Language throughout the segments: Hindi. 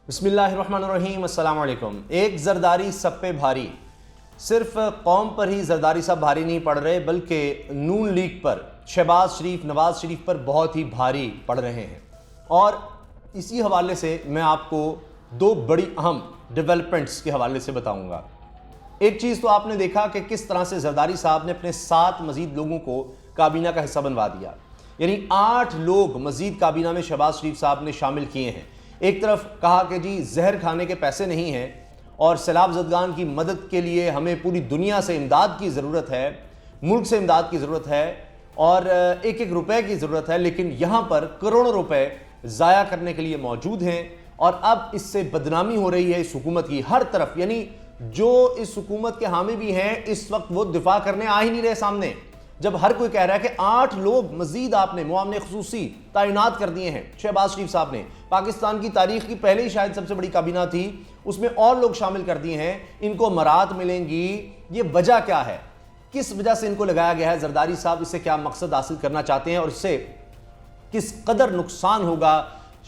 बिस्मिल्लाहिर्रहमानिर्रहीम, अस्सलाम वालेकुम। एक जरदारी सब पे भारी। सिर्फ कौम पर ही जरदारी साहब भारी नहीं पड़ रहे, बल्कि नून लीग पर, शहबाज शरीफ, नवाज शरीफ पर बहुत ही भारी पड़ रहे हैं। और इसी हवाले से मैं आपको दो बड़ी अहम डेवलपमेंट्स के हवाले से बताऊंगा। एक चीज़ तो आपने देखा कि किस तरह से जरदारी साहब ने अपने 7 मजीद लोगों को काबीना का हिस्सा बनवा दिया, यानी 8 लोग मजीद काबीना में शहबाज शरीफ साहब ने शामिल किए हैं। एक तरफ कहा कि जी जहर खाने के पैसे नहीं हैं और सैलाब ज़दगान की मदद के लिए हमें पूरी दुनिया से इमदाद की ज़रूरत है, मुल्क से इमदाद की ज़रूरत है और एक एक रुपए की ज़रूरत है, लेकिन यहाँ पर करोड़ों रुपए ज़ाया करने के लिए मौजूद हैं। और अब इससे बदनामी हो रही है इस हुकूमत की हर तरफ, यानी जो इस हुकूमत के हामी भी हैं इस वक्त वो दिफा करने आ ही नहीं रहे सामने, जब हर कोई कह रहा है कि 8 लोग मजीद आपने मुआवने खुसूसी तैनात कर दिए हैं। शहबाज शरीफ साहब ने पाकिस्तान की तारीख की पहले ही शायद सबसे बड़ी काबीना थी, उसमें और लोग शामिल कर दिए हैं। इनको मरात मिलेंगी, ये वजह क्या है, किस वजह से इनको लगाया गया है? जरदारी साहब इससे क्या मकसद हासिल करना चाहते हैं और इससे किस कदर नुकसान होगा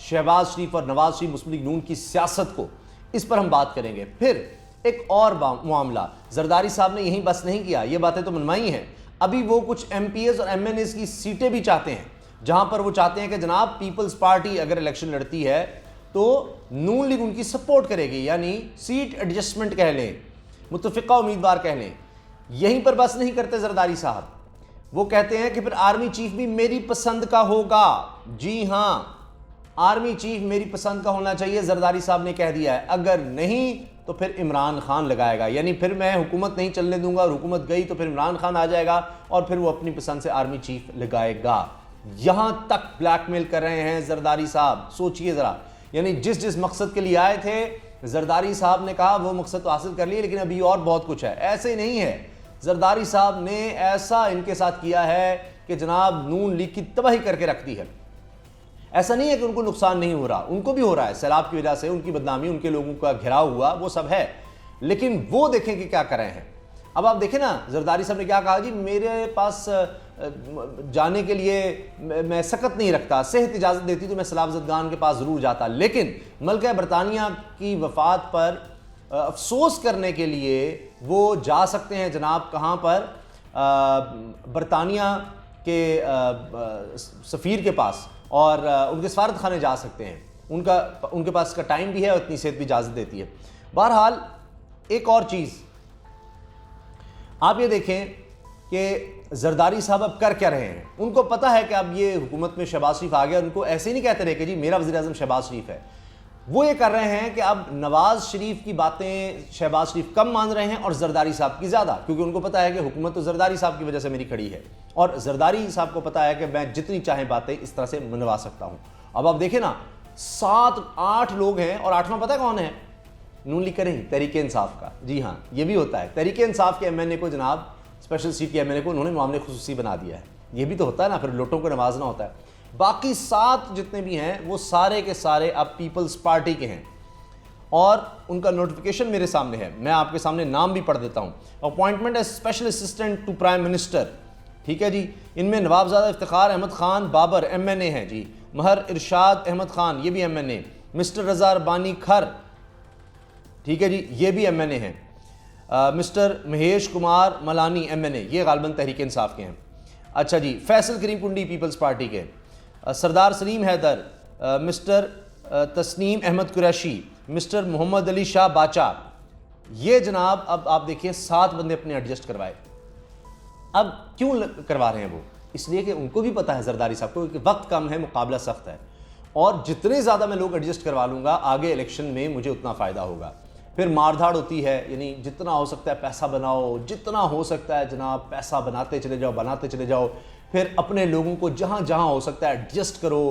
शहबाज शरीफ और नवाज शरीफ मुस्लिम लीग नून की सियासत को, इस पर हम बात करेंगे। फिर एक और मामला, जरदारी साहब ने यही बस नहीं किया, ये बातें तो मनवाई हैं, अभी वो कुछ MPs और MNAs की सीटें भी चाहते हैं, जहां पर वो चाहते हैं कि जनाब पीपल्स पार्टी अगर इलेक्शन लड़ती है तो नून लीग उनकी सपोर्ट करेगी, यानी सीट एडजस्टमेंट कह लें, मुतफिका उम्मीदवार कह लें। यहीं पर बस नहीं करते जरदारी साहब, वो कहते हैं कि फिर आर्मी चीफ भी मेरी पसंद का होगा। जी हां, आर्मी चीफ मेरी पसंद का होना चाहिए, जरदारी साहब ने कह दिया है। अगर नहीं तो फिर इमरान खान लगाएगा, यानी फिर मैं हुकूमत नहीं चलने दूंगा, और हुकूमत गई तो फिर इमरान खान आ जाएगा और फिर वो अपनी पसंद से आर्मी चीफ लगाएगा। यहां तक ब्लैकमेल कर रहे हैं जरदारी साहब, सोचिए जरा। यानी जिस जिस मकसद के लिए आए थे जरदारी साहब ने कहा वो मकसद तो हासिल कर लिए, लेकिन अभी और बहुत कुछ है। ऐसे नहीं है, जरदारी साहब ने ऐसा इनके साथ किया है कि जनाब नून लीग की तबाही करके रख दी है। ऐसा नहीं है कि उनको नुकसान नहीं हो रहा, उनको भी हो रहा है, सैलाब की वजह से उनकी बदनामी, उनके लोगों का घेराव हुआ, वो सब है, लेकिन वो देखें कि क्या कर रहे हैं। अब आप देखें ना, जरदारी साहब ने क्या कहा, जी मेरे पास जाने के लिए मैं सकत नहीं रखता, सेहत इजाज़त देती तो मैं सैलाब ज़दगान के पास ज़रूर जाता, लेकिन मलका बरतानिया की वफ़ात पर अफसोस करने के लिए वो जा सकते हैं जनाब कहाँ पर, बरतानिया के सफ़ीर के पास, और उनके सफारत खाने जा सकते हैं। उनके पास का टाइम भी है और इतनी सेहत भी इजाज़त देती है। बहरहाल एक और चीज़ आप ये देखें कि जरदारी साहब अब कर क्या रहे हैं। उनको पता है कि अब ये हुकूमत में शहबाज शरीफ आ गया, उनको ऐसे ही नहीं कहते रहे कि जी मेरा वज़ीर आज़म शहबाज शरीफ है। वो ये कर रहे हैं कि अब नवाज शरीफ की बातें शहबाज शरीफ कम मान रहे हैं और जरदारी साहब की ज़्यादा, क्योंकि उनको पता है कि हुकूमत तो जरदारी साहब की वजह से मेरी खड़ी है और जरदारी साहब को पता है कि मैं जितनी चाहे बातें इस तरह से मनवा सकता हूँ। अब आप देखें ना, 7-8 लोग हैं और 8वां पता है कौन है? नून लीग करें, तहरीक इंसाफ का। जी हाँ, ये भी होता है, तहरीक इंसाफ के MNA को, जनाब स्पेशल सीट के MNA को उन्होंने मामले खुसूसी बना दिया है। ये भी तो होता है ना, फिर लोटों को नवाजना होता है। बाकी 7 जितने भी हैं वो सारे के सारे अब पीपल्स पार्टी के हैं और उनका नोटिफिकेशन मेरे सामने है, मैं आपके सामने नाम भी पढ़ देता हूँ। Appointment as special assistant to prime minister, ठीक है जी। इनमें नवाबजादा इफ्तिखार अहमद खान बाबर MNA हैं जी, महर इरशाद अहमद खान ये भी MNA, मिस्टर रज़ा रबानी खर, ठीक है जी, ये भी MNA हैं, मिस्टर महेश कुमार मलानी MNA, ये गालबन तहरीक इंसाफ के हैं। अच्छा जी, फैसल करीम कुंडी पीपल्स पार्टी के, सरदार सलीम हैदर, मिस्टर तस्नीम अहमद कुरैशी, मिस्टर मोहम्मद अली शाह बाचा, ये जनाब अब आप देखिए 7 बंदे अपने एडजस्ट करवाए। अब क्यों करवा रहे हैं वो? इसलिए कि उनको भी पता है जरदारी साहब को कि वक्त कम है, मुकाबला सख्त है और जितने ज़्यादा मैं लोग एडजस्ट करवा लूँगा आगे इलेक्शन में मुझे उतना फ़ायदा होगा। फिर मारधाड़ होती है, यानी जितना हो सकता है पैसा बनाओ, जितना हो सकता है जनाब पैसा बनाते चले जाओ, बनाते चले जाओ। फिर अपने लोगों को जहाँ जहाँ हो सकता है एडजस्ट करो,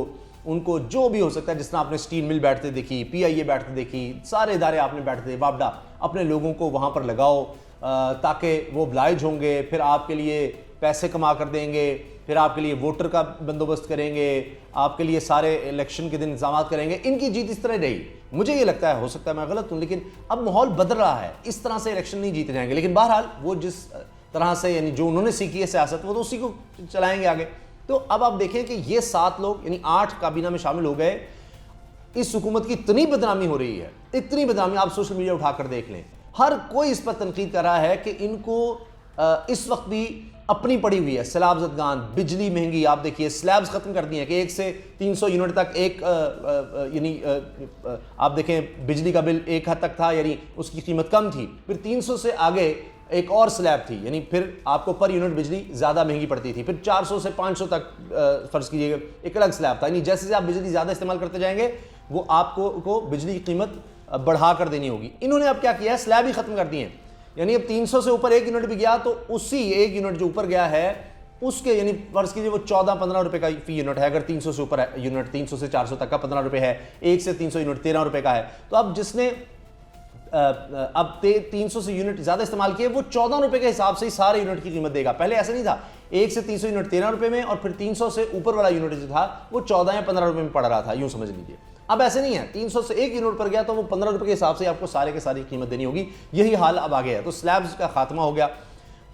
उनको जो भी हो सकता है, जिस तरह आपने स्टील मिल बैठते देखी, PIA बैठते देखी, सारे इदारे आपने बैठते, वापडा, अपने लोगों को वहाँ पर लगाओ ताकि वो ब्लाइज होंगे, फिर आपके लिए पैसे कमा कर देंगे, फिर आपके लिए वोटर का बंदोबस्त करेंगे, आपके लिए सारे इलेक्शन के दिन इंतजाम करेंगे। इनकी जीत इस तरह रही, मुझे ये लगता है, हो सकता है मैं गलत हूँ, लेकिन अब माहौल बदल रहा है, इस तरह से इलेक्शन नहीं जीते जाएंगे। लेकिन बहरहाल वो जिस तरह से, यानी जो उन्होंने सीखी है सियासत, वो तो उसी को चलाएंगे आगे। तो अब आप देखें कि ये 7 लोग यानी 8 काबीना में शामिल हो गए। इस हुकूमत की इतनी बदनामी हो रही है, इतनी बदनामी, आप सोशल मीडिया उठाकर देख लें, हर कोई इस पर तनकीद कर रहा है कि इनको इस वक्त भी अपनी पड़ी हुई है सैलाब ज़दगान, बिजली महंगी। आप देखिए स्लैब्स ख़त्म कर दिए हैं कि 1 से 300 यूनिट तक एक यानी आप देखें बिजली का बिल एक हद तक था, यानी उसकी कीमत कम थी, फिर 300 से आगे एक और स्लैब थी, यानी फिर आपको पर यूनिट बिजली ज़्यादा महंगी पड़ती थी, फिर 400 से 500 तक फ़र्ज़ कीजिएगा एक अलग स्लैब था। यानी जैसे जैसे आप बिजली ज़्यादा इस्तेमाल करते जाएंगे वो आपको बिजली की कीमत बढ़ा कर देनी होगी। इन्होंने अब क्या किया है, स्लैब ही ख़त्म कर दिए हैं। यानी अब 300 से ऊपर 1 यूनिट भी गया तो उसी 1 यूनिट जो ऊपर गया है उसके, यानी फर्ज कीजिए वो 14-15 रुपए का फी यूनिट है। अगर 300 से ऊपर यूनिट 300 से 400 तक का 15 रुपए है, 1 से 300 यूनिट 13 रुपए का है। तो अब जिसने अब 300 से यूनिट ज़्यादा इस्तेमाल किए वो 14 रुपए के हिसाब से ही सारे यूनिट की कीमत देगा। पहले ऐसा नहीं था, 1 से 300 यूनिट 13 रुपए में और फिर 300 से ऊपर वाला यूनिट जो था वो 14 या 15 रुपए में पड़ रहा था, यूं समझ लीजिए। अब ऐसे नहीं है, 300 से 1 यूनिट पर गया तो वो 15 रुपए के हिसाब से आपको सारे के सारी कीमत देनी होगी। यही हाल अब आ गया है। तो स्लैब्स का खात्मा हो गया।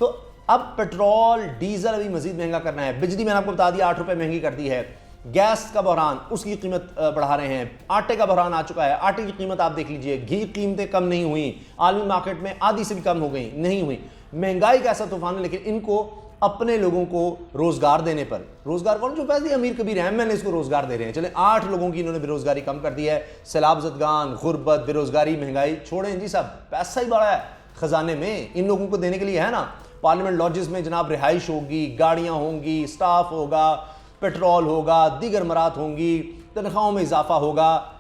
तो अब पेट्रोल डीजल अभी मजीद महंगा करना है, बिजली मैंने आपको बता दिया 8 रुपए महंगी कर दी है, गैस का बहरान उसकी कीमत बढ़ा रहे हैं, आटे का बहरान आ चुका है, आटे की कीमत आप देख लीजिए, घी कीमतें कम नहीं हुई, आलमी मार्केट में आधी से भी कम हो गई, नहीं हुई। महंगाई का ऐसा तूफान है, लेकिन इनको अपने लोगों को रोजगार देने पर, रोजगार कौन, जो वैसे अमीर कबीर हैं, मैंने इसको रोजगार दे रहे हैं, चले 8 लोगों की इन्होंने बेरोजगारी कम कर दी है। सैलाब ज़दगान, गुर्बत, बेरोजगारी, महंगाई छोड़ें जी साहब, पैसा ही बड़ा है खजाने में, इन लोगों को देने के लिए है ना। पार्लियामेंट लॉजेस में जनाब रिहाइश होगी, गाड़ियां होंगी, स्टाफ होगा, पेट्रोल होगा, दीगर मरात होंगी, तनख्वाहों में इजाफा होगा,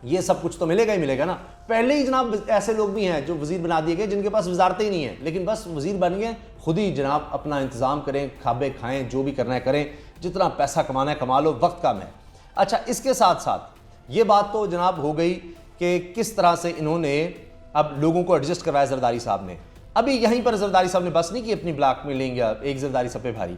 ये सब कुछ तो मिलेगा ही मिलेगा ना। पहले ही जनाब ऐसे लोग भी हैं जो वजीर बना दिए गए जिनके पास वजारतें ही नहीं है, लेकिन बस वजीर बन गए, खुद ही जनाब अपना इंतजाम करें, खाबे खाएं, जो भी करना है करें, जितना पैसा कमाना है कमा लो, वक्त कम है। अच्छा, इसके साथ साथ ये बात तो जनाब हो गई कि किस तरह से इन्होंने अब लोगों को एडजस्ट करवाया जरदारी साहब ने। अभी यहीं पर जरदारी साहब ने बस नहीं की अपनी ब्लैक मेलिंग या एक जरदारी सब पे भारी।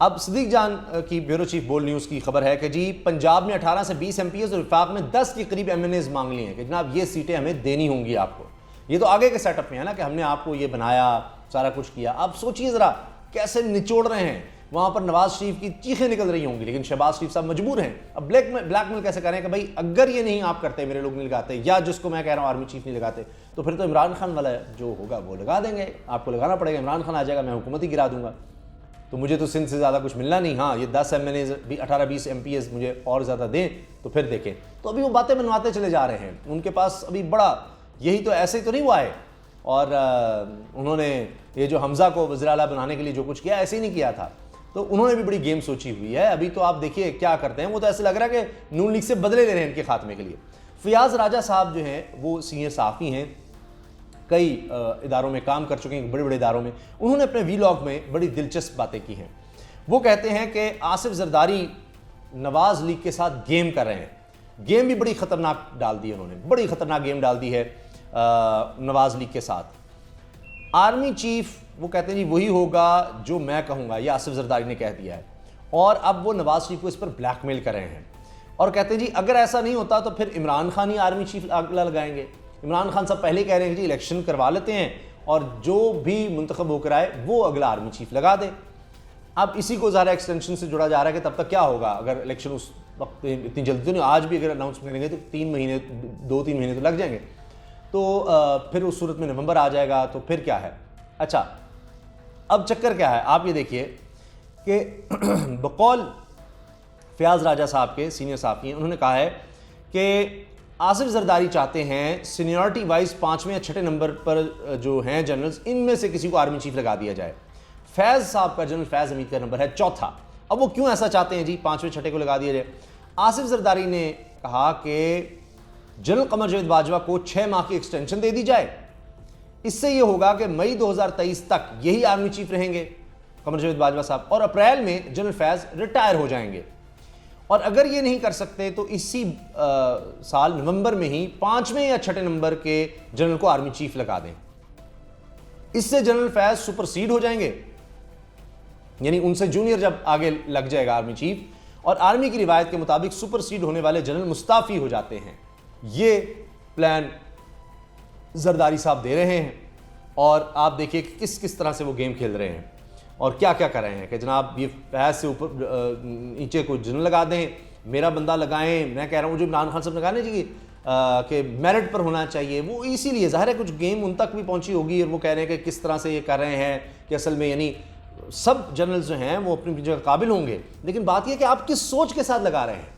अब सिद्दीक जान की ब्यूरो चीफ बोल न्यूज़ की खबर है कि जी पंजाब ने 18 से 20 MPs और विफाक में 10 के करीब MNAs मांग ली हैं कि जनाब ये सीटें हमें देनी होंगी आपको। ये तो आगे के सेटअप में है ना कि हमने आपको ये बनाया, सारा कुछ किया। अब सोचिए ज़रा कैसे निचोड़ रहे हैं, वहाँ पर नवाज शरीफ की चीखें निकल रही होंगी, लेकिन शहबाज शरीफ साहब मजबूर हैं। अब ब्लैकमेल कैसे करें कि भाई अगर ये नहीं आप करते, मेरे लोग नहीं लगाते, या जिसको मैं कह रहा हूँ आर्मी चीफ नहीं लगाते, तो फिर तो इमरान खान वाला जो होगा वो लगा देंगे, आपको लगाना पड़ेगा, इमरान खान आ जाएगा, मैं हुकूमत ही गिरा दूंगा, तो मुझे तो सिंध से ज़्यादा कुछ मिलना नहीं। हाँ, ये 10 MNAs भी 18-20 MPs मुझे और ज़्यादा दें तो फिर देखें। तो अभी वो बातें बनवाते चले जा रहे हैं, उनके पास अभी बड़ा यही तो, ऐसे ही तो नहीं हुआ है। और उन्होंने ये जो हमज़ा को वज़ीर आला बनाने के लिए जो कुछ किया, ऐसे ही नहीं किया था, तो उन्होंने भी बड़ी गेम सोची हुई है। अभी तो आप देखिए क्या करते हैं, वो तो ऐसे लग रहा है कि नून लीग से बदले ले रहे हैं इनके खात्मे के लिए। फयाज़ राजा साहब जो हैं वो सीनियर सहाफ़ी हैं, कई इदारों में काम कर चुके हैं, बड़े बड़े इदारों में। उन्होंने अपने वीलॉग में बड़ी दिलचस्प बातें की हैं। वो कहते हैं कि आसिफ जरदारी नवाज लीग के साथ गेम कर रहे हैं। गेम भी बड़ी ख़तरनाक डाल दी है उन्होंने, बड़ी ख़तरनाक गेम डाल दी है नवाज लीग के साथ। आर्मी चीफ वो कहते हैं जी वही होगा जो मैं कहूँगा, ये आसिफ जरदारी ने कह दिया है। और अब वो नवाज शरीफ को इस पर ब्लैकमेल कर रहे हैं और कहते हैं जी अगर ऐसा नहीं होता तो फिर इमरान खान ही आर्मी चीफ लगाएंगे। इमरान खान साहब पहले कह रहे हैं कि जी इलेक्शन करवा लेते हैं और जो भी मुंतखब होकर आए वो अगला आर्मी चीफ लगा दे। अब इसी को ज़्यादा एक्सटेंशन से जुड़ा जा रहा है कि तब तक क्या होगा अगर इलेक्शन उस वक्त इतनी जल्दी तो नहीं, आज भी अगर अनाउंसमेंट करेंगे तो 2-3 महीने तो लग जाएंगे, तो फिर उस सूरत में नवंबर आ जाएगा, तो फिर क्या है। अच्छा, अब चक्कर क्या है, आप ये देखिए कि बकौल फयाज़ राजा साहब के सीनियर साहब हैं, उन्होंने कहा है कि आसिफ जरदारी चाहते हैं सीनियरिटी वाइज 5वें या 6ठे नंबर पर जो हैं जनरल्स, इनमें से किसी को आर्मी चीफ लगा दिया जाए। फैज़ साहब का, जनरल फैज़ हमीद का नंबर है 4था। अब वो क्यों ऐसा चाहते हैं जी 5वें 6ठे को लगा दिया जाए। आसिफ जरदारी ने कहा कि जनरल कमर जावेद बाजवा को 6 माह की एक्सटेंशन दे दी जाए, इससे ये होगा कि मई 2023 तक यही आर्मी चीफ रहेंगे कमर जावेद बाजवा साहब, और अप्रैल में जनरल फैज़ रिटायर हो जाएंगे। और अगर ये नहीं कर सकते तो इसी साल नवंबर में ही 5वें या 6ठे नंबर के जनरल को आर्मी चीफ लगा दें। इससे जनरल फैज़ सुपरसीड हो जाएंगे, यानी उनसे जूनियर जब आगे लग जाएगा आर्मी चीफ, और आर्मी की रिवायत के मुताबिक सुपरसीड होने वाले जनरल मुस्ताफी हो जाते हैं। ये प्लान जरदारी साहब दे रहे हैं और आप देखिए कि किस किस तरह से वो गेम खेल रहे हैं और क्या क्या कर रहे हैं कि जनाब ये फैज़ से ऊपर नीचे को जनरल लगा दें मेरा बंदा लगाएं, मैं कह रहा हूँ जो इमरान खान साहब ने कहा ना जी कि मेरिट पर होना चाहिए, वो इसीलिए ज़ाहिर है कुछ गेम उन तक भी पहुंची होगी और वो कह रहे हैं कि किस तरह से ये कर रहे हैं कि असल में यानी सब जनरल्स जो हैं वो अपनी जगह काबिल होंगे, लेकिन बात यह कि आप किस सोच के साथ लगा रहे हैं,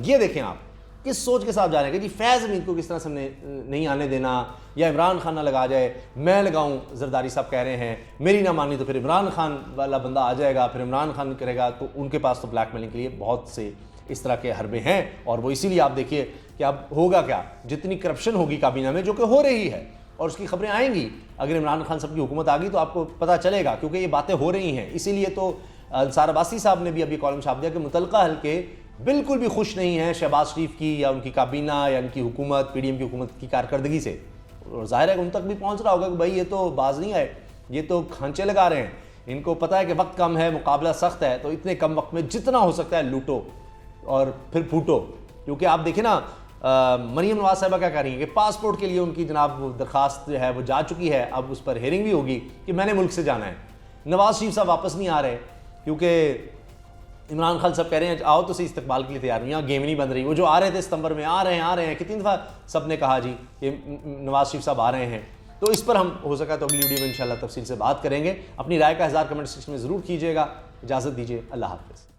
ये देखें आप किस सोच के साथ जा रहे हैं कि जी फैज़ अमीन को किस तरह से हमने नहीं आने देना या इमरान खान ना लगा जाए, मैं लगाऊं, जरदारी साहब कह रहे हैं मेरी ना मानी तो फिर इमरान खान वाला बंदा आ जाएगा, फिर इमरान खान करेगा, तो उनके पास तो ब्लैकमेलिंग के लिए बहुत से इस तरह के हरबे हैं। और वो इसीलिए आप देखिए कि अब होगा क्या, जितनी करप्शन होगी काबीना में जो कि हो रही है और उसकी खबरें आएंगी, अगर इमरान खान साहब की हुकूमत आ गई तो आपको पता चलेगा, क्योंकि ये बातें हो रही हैं। इसीलिए तो अंसार अब्बासी साहब ने भी अभी कॉलम छाप दिया कि मुतलका हल्के बिल्कुल भी खुश नहीं हैं शहबाज शरीफ की या उनकी काबीना या उनकी हुकूमत, पीडीएम की हुकूमत की कारकर्दगी से। और जाहिर है उन तक भी पहुंच रहा होगा कि भाई ये तो बाज नहीं आए, ये तो खांचे लगा रहे हैं, इनको पता है कि वक्त कम है, मुकाबला सख्त है, तो इतने कम वक्त में जितना हो सकता है लूटो और फिर फूटो। क्योंकि आप देखें ना मरीम नवाज साहिबा क्या कह रही हैं कि पासपोर्ट के लिए उनकी जनाब दरख्वास्त जो है वो जा चुकी है, अब उस पर हेयरिंग भी होगी कि मैंने मुल्क से जाना है। नवाज शरीफ साहब वापस नहीं आ रहे क्योंकि इमरान खान साहब कह रहे हैं आओ तो सही इस्तकबाल के लिए तैयार हूँ, यहाँ गेम नहीं बन रही। वो जो आ रहे थे सितंबर में आ रहे हैं कितनी दफ़ा सब ने कहा जी कि नवाज शरीफ साहब आ रहे हैं। तो इस पर हम हो सका तो अगली वीडियो में इंशाल्लाह तफसील से बात करेंगे। अपनी राय का 1000 कमेंट सेक्शन में ज़रूर कीजिएगा। इजाज़त दीजिए, अल्लाह हाफ़िज़।